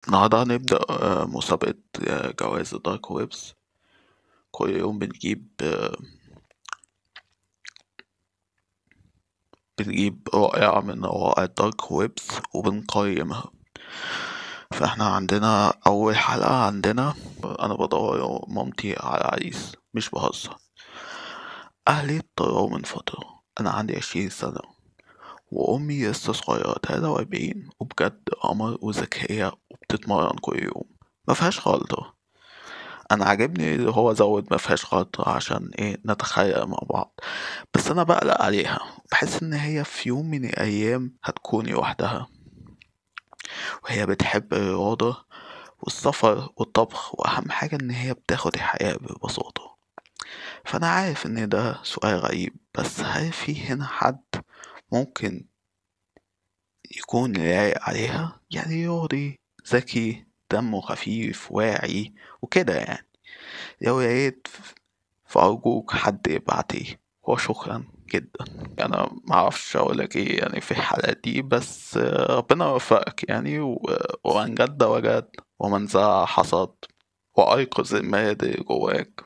النهاردة هنبدأ مسابقة جوائز الدارك ويبس. كل يوم بنجيب رائعة من روائع الدارك ويبس وبنقيمها. فاحنا عندنا أول حلقة أنا بدور مامتي على عريس، مش بهزر. أهلي اتطلقوا من فترة، أنا عندي 20 سنة، وأمي لسه صغيرة 43، وبجد قمر وذكية وبتتمرن كل يوم، مفيهاش غلطة. انا عاجبني اللي هو زود ما فيهاش خاطر عشان ايه نتخيل مع بعض. بس انا بقلق عليها، بحس ان هي في يوم من الايام هتكون لوحدها، وهي بتحب الرياضة والسفر والطبخ، واهم حاجة ان هي بتاخد الحياة ببساطة. فانا عارف ان ده سؤال غريب، بس هل في هنا حد ممكن يكون لايق عليها؟ يعني رياضي ذكي دمه خفيف واعي وكده يعني. لو لقيت فأرجوك حد يبعتلي، وشكرا جدا. أنا معرفش أقولك إيه يعني في الحالة دي، بس ربنا يوفقك يعني ومن جد وجد ومن زرع حصد، وأيقظ المادة اللي جواك.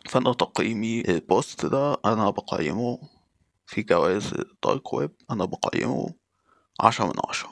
فأنا تقييمي البوست ده أنا بقيمه في جوائز الدارك ويب، أنا بقيمه 10 من 10.